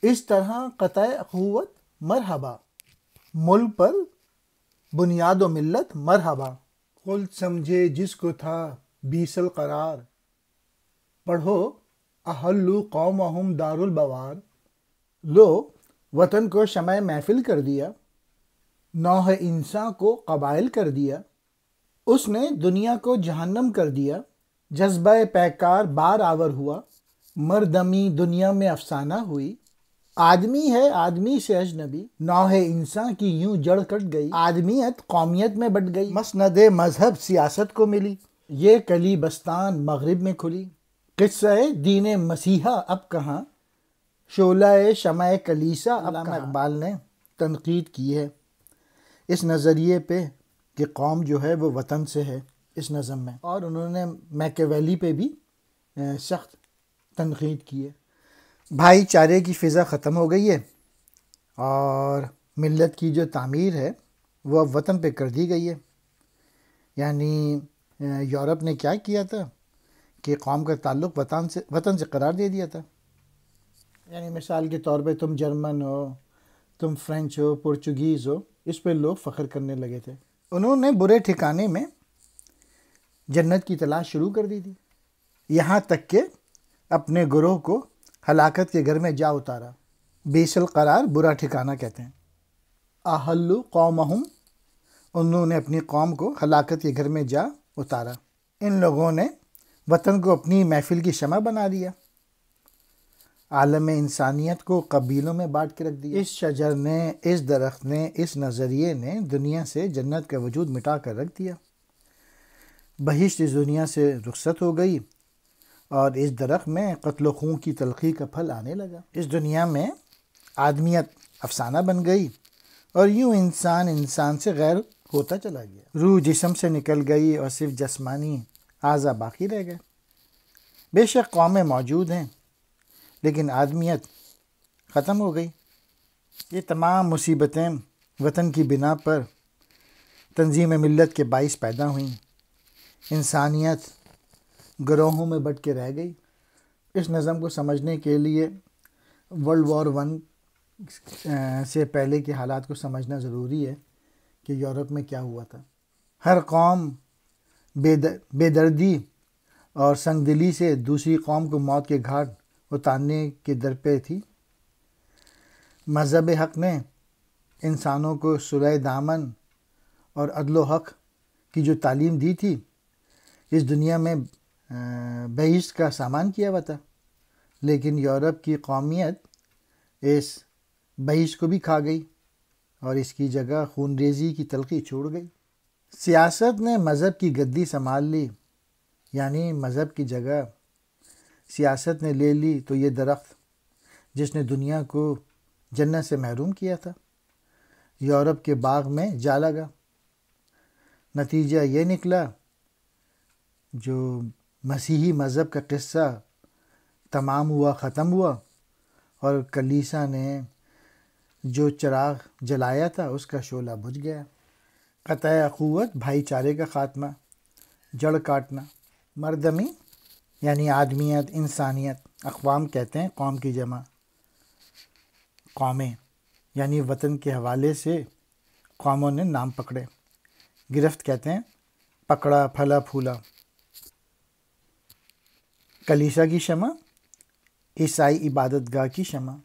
اس طرح قطع اخوت مرحبا، ملک پر بنیاد و ملت مرحبا، خلد سمجھے جس کو تھا بیس القرار، پڑھو احلوا قومہم دار البوار، لو وطن کو شمع محفل کر دیا، نوح انساں کو قبائل کر دیا، اس نے دنیا کو جہنم کر دیا، جذبہ پیکار بار آور ہوا، مردمی دنیا میں افسانہ ہوئی، آدمی ہے آدمی سے اجنبی، نوح انساں کی یوں جڑ کٹ گئی، آدمیت قومیت میں بٹ گئی، مسند مذہب سیاست کو ملی، یہ کلی بستان مغرب میں کھلی، قصہ دین مسیحا اب کہاں، شعلہ شمع کلیسا اب کہاں۔ علامہ اقبال نے تنقید کی ہے اس نظریے پہ کہ قوم جو ہے وہ وطن سے ہے اس نظم میں، اور انہوں نے میکیویلی پہ بھی سخت تنقید کی ہے۔ بھائی چارے کی فضا ختم ہو گئی ہے اور ملت کی جو تعمیر ہے وہ اب وطن پہ کر دی گئی ہے۔ یعنی یورپ نے کیا کیا تھا کہ قوم کا تعلق وطن سے قرار دے دیا تھا۔ یعنی مثال کے طور پہ تم جرمن ہو، تم فرینچ ہو، پرتگیز ہو، اس پہ لوگ فخر کرنے لگے تھے۔ انہوں نے برے ٹھکانے میں جنت کی تلاش شروع کر دی تھی، یہاں تک کہ اپنے گروہ کو ہلاکت کے گھر میں جا اتارا۔ بیس القرار برا ٹھکانہ کہتے ہیں۔ احلوا قومہم، انہوں نے اپنی قوم کو ہلاکت کے گھر میں جا اتارا۔ ان لوگوں نے وطن کو اپنی محفل کی شمع بنا دیا، عالم انسانیت کو قبیلوں میں بانٹ کے رکھ دیا۔ اس شجر نے، اس درخت نے، اس نظریے نے دنیا سے جنت کا وجود مٹا کر رکھ دیا۔ بہشت اس دنیا سے رخصت ہو گئی اور اس درخت میں قتل و خون کی تلخی کا پھل آنے لگا۔ اس دنیا میں آدمیت افسانہ بن گئی اور یوں انسان سے غیر ہوتا چلا گیا۔ روح جسم سے نکل گئی اور صرف جسمانی اعضاء باقی رہ گئے۔ بے شک قومیں موجود ہیں لیکن آدمیت ختم ہو گئی۔ یہ تمام مصیبتیں وطن کی بنا پر تنظیم ملت کے باعث پیدا ہوئیں۔ انسانیت گروہوں میں بٹ کے رہ گئی۔ اس نظم کو سمجھنے کے لیے ورلڈ وار 1 سے پہلے کے حالات کو سمجھنا ضروری ہے کہ یورپ میں کیا ہوا تھا۔ ہر قوم بے دردی اور سنگ دلی سے دوسری قوم کو موت کے گھاٹ اتارنے کے در پہ تھی۔ مذہب حق نے انسانوں کو صلح دامن اور عدل و حق کی جو تعلیم دی تھی، اس دنیا میں بہشت کا سامان کیا ہوا تھا، لیکن یورپ کی قومیت اس بہشت کو بھی کھا گئی اور اس کی جگہ خون ریزی کی تلخی چھوڑ گئی۔ سیاست نے مذہب کی گدی سنبھال لی، یعنی مذہب کی جگہ سیاست نے لے لی تو یہ درخت جس نے دنیا کو جنت سے محروم کیا تھا یورپ کے باغ میں جا لگا۔ نتیجہ یہ نکلا جو مسیحی مذہب کا قصہ تمام ہوا، ختم ہوا، اور کلیسا نے جو چراغ جلایا تھا اس کا شعلہ بجھ گیا۔ قطع اخوت بھائی چارے کا خاتمہ، جڑ کاٹنا۔ مردمی یعنی آدمیت، انسانیت۔ اقوام کہتے ہیں قوم کی جمع، قومیں یعنی وطن کے حوالے سے قوموں نے نام پکڑے۔ گرفت کہتے ہیں پکڑا، پھلا پھولا۔ کلیسا کی شمع، عیسائی عبادت گاہ کی شمع۔